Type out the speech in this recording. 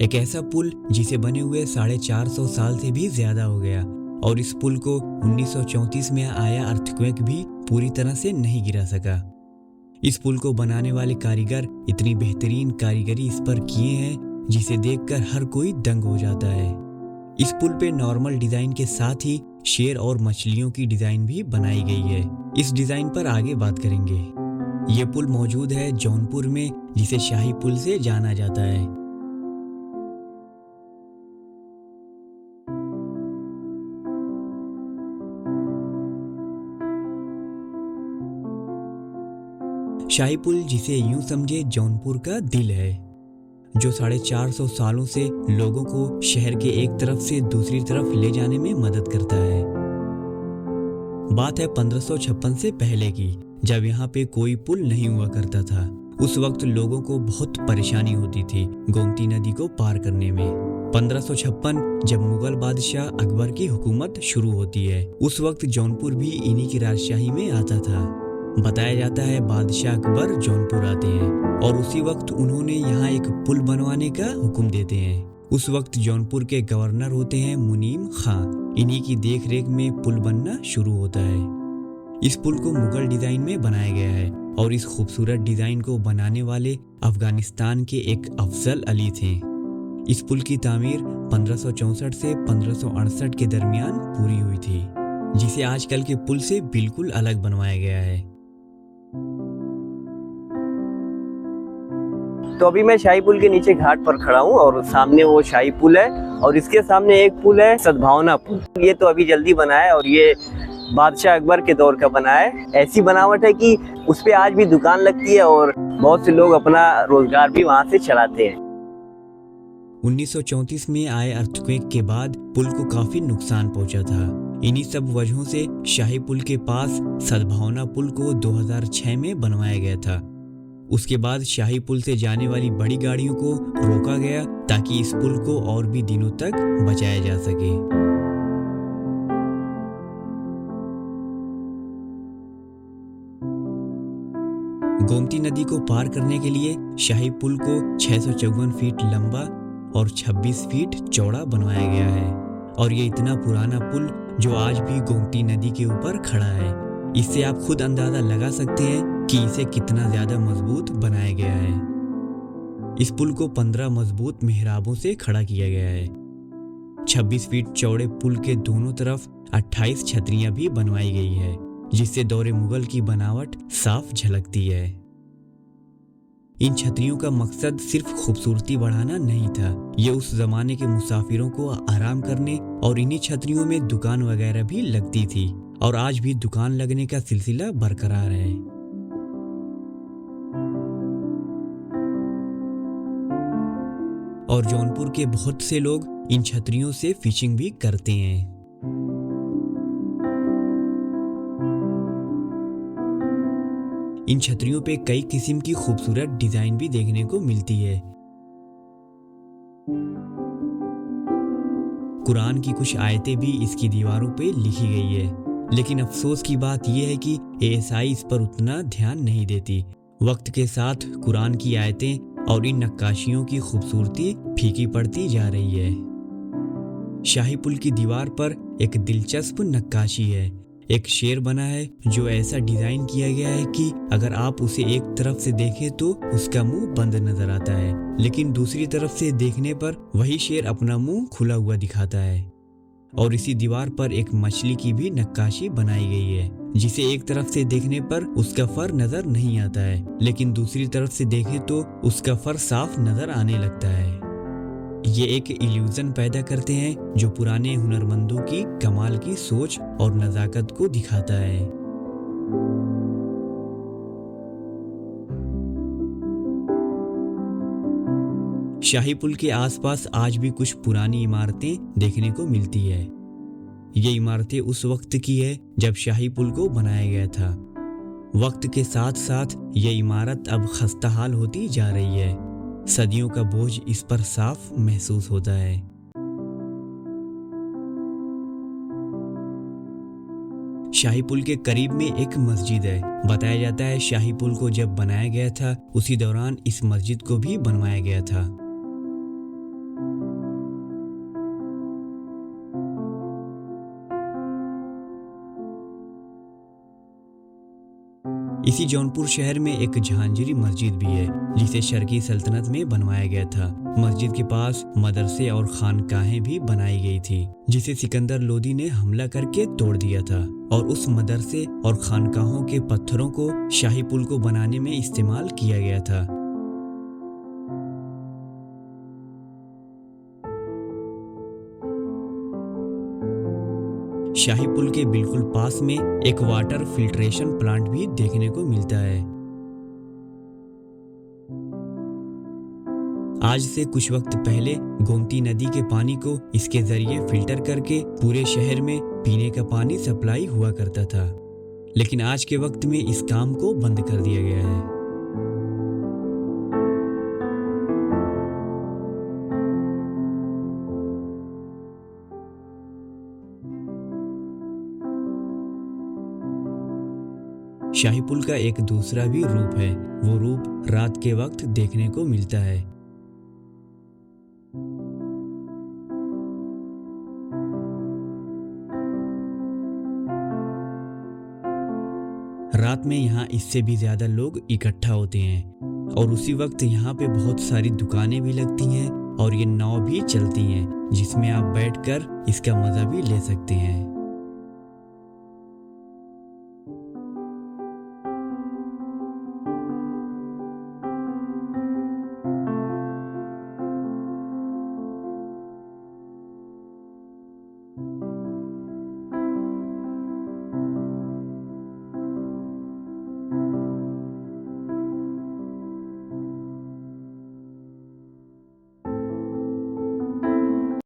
एक ऐसा पुल जिसे बने हुए 450 साल से भी ज्यादा हो गया और इस पुल को 1934 में आया अर्थक्वेक भी पूरी तरह से नहीं गिरा सका। इस पुल को बनाने वाले कारीगर इतनी बेहतरीन कारीगरी इस पर किए हैं जिसे देखकर हर कोई दंग हो जाता है। इस पुल पे नॉर्मल डिजाइन के साथ ही शेर और मछलियों की डिजाइन भी बनाई गई है। इस डिजाइन पर आगे बात करेंगे। ये पुल मौजूद है जौनपुर में, जिसे शाही पुल से जाना जाता है। शाही पुल जिसे यूं समझे जौनपुर का दिल है, जो 450 सालों से लोगों को शहर के एक तरफ से दूसरी तरफ ले जाने में मदद करता है। बात है 1556 से पहले की, जब यहाँ पे कोई पुल नहीं हुआ करता था। उस वक्त लोगों को बहुत परेशानी होती थी गोमती नदी को पार करने में। 1556 जब मुगल बादशाह अकबर की हुकूमत शुरू होती है, उस वक्त जौनपुर भी इन्हीं की राजशाही में आता था। बताया जाता है बादशाह अकबर जौनपुर आते हैं और उसी वक्त उन्होंने यहाँ एक पुल बनवाने का हुक्म देते हैं। उस वक्त जौनपुर के गवर्नर होते हैं मुनीम खां। इन्हीं की देख रेख में पुल बनना शुरू होता है। इस पुल को मुगल डिजाइन में बनाया गया है और इस खूबसूरत डिजाइन को बनाने वाले अफगानिस्तान के एक अफजल अली थे। इस पुल की तामीर 1564 से 1568 के दरमियान पूरी हुई थी, जिसे आजकल के पुल से बिल्कुल अलग बनवाया गया है। तो अभी मैं शाही पुल के नीचे घाट पर खड़ा हूँ और सामने वो शाही पुल है और इसके सामने एक पुल है सद्भावना पुल। ये तो अभी जल्दी बना है और ये बादशाह अकबर के दौर का बना है। ऐसी बनावट है कि उस पे आज भी दुकान लगती है और बहुत से लोग अपना रोजगार भी वहाँ से चलाते हैं। 1934 में आए अर्थक्वेक के बाद पुल को काफी नुकसान पहुंचा था। इन्हीं सब वजहों से शाही पुल के पास सद्भावना पुल को 2006 में बनवाया गया था। उसके बाद शाही पुल से जाने वाली बड़ी गाड़ियों को रोका गया ताकि इस पुल को और भी दिनों तक बचाया जा सके। गोमती नदी को पार करने के लिए शाही पुल को 654 फीट लंबा और 26 फीट चौड़ा बनवाया गया है और ये इतना पुराना पुल जो आज भी गोमती नदी के ऊपर खड़ा है। इससे आप खुद अंदाजा लगा सकते हैं कि इसे कितना ज्यादा मजबूत बनाया गया है। इस पुल को 15 मजबूत मेहराबों से खड़ा किया गया है। 26 फीट चौड़े पुल के दोनों तरफ 28 छतरियां भी बनवाई गई है, जिससे दौरे मुगल की बनावट साफ झलकती है। इन छतरियों का मकसद सिर्फ खूबसूरती बढ़ाना नहीं था, ये उस जमाने के मुसाफिरों को आराम करने और इन्हीं छतरियों में दुकान वगैरह भी लगती थी और आज भी दुकान लगने का सिलसिला बरकरार है। और जौनपुर के बहुत से लोग इन छतरियों से फिशिंग भी करते हैं। इन छतरियों पे कई किस्म की खूबसूरत डिजाइन भी देखने को मिलती है। कुरान की कुछ आयतें भी इसकी दीवारों पे लिखी गई है, लेकिन अफसोस की बात यह है कि एएसआई इस पर उतना ध्यान नहीं देती। वक्त के साथ कुरान की आयतें और इन नक्काशियों की खूबसूरती फीकी पड़ती जा रही है। शाही पुल की दीवार पर एक दिलचस्प नक्काशी है। एक शेर बना है जो ऐसा डिजाइन किया गया है कि अगर आप उसे एक तरफ से देखें तो उसका मुंह बंद नजर आता है, लेकिन दूसरी तरफ से देखने पर वही शेर अपना मुंह खुला हुआ दिखाता है। और इसी दीवार पर एक मछली की भी नक्काशी बनाई गई है, जिसे एक तरफ से देखने पर उसका फर नजर नहीं आता है, लेकिन दूसरी तरफ से देखें तो उसका फर साफ नजर आने लगता है। ये एक इल्यूजन पैदा करते हैं जो पुराने हुनरमंदों की कमाल की सोच और नजाकत को दिखाता है। शाही पुल के आसपास आज भी कुछ पुरानी इमारतें देखने को मिलती है। ये इमारतें उस वक्त की है जब शाही पुल को बनाया गया था। वक्त के साथ साथ ये इमारत अब खस्ताहाल होती जा रही है। सदियों का बोझ इस पर साफ महसूस होता है। शाही पुल के करीब में एक मस्जिद है। बताया जाता है शाही पुल को जब बनाया गया था उसी दौरान इस मस्जिद को भी बनवाया गया था। इसी जौनपुर शहर में एक जहांगीरी मस्जिद भी है जिसे शर्की सल्तनत में बनवाया गया था। मस्जिद के पास मदरसे और खानकाहें भी बनाई गई थी जिसे सिकंदर लोदी ने हमला करके तोड़ दिया था और उस मदरसे और खानकाहों के पत्थरों को शाही पुल को बनाने में इस्तेमाल किया गया था। शाही पुल के बिल्कुल पास में एक वाटर फिल्ट्रेशन प्लांट भी देखने को मिलता है। आज से कुछ वक्त पहले गोमती नदी के पानी को इसके जरिए फिल्टर करके पूरे शहर में पीने का पानी सप्लाई हुआ करता था, लेकिन आज के वक्त में इस काम को बंद कर दिया गया है। शाही पुल का एक दूसरा भी रूप है, वो रूप रात के वक्त देखने को मिलता है। रात में यहाँ इससे भी ज्यादा लोग इकट्ठा होते हैं और उसी वक्त यहाँ पे बहुत सारी दुकानें भी लगती हैं और ये नाव भी चलती हैं जिसमें आप बैठकर इसका मजा भी ले सकते हैं।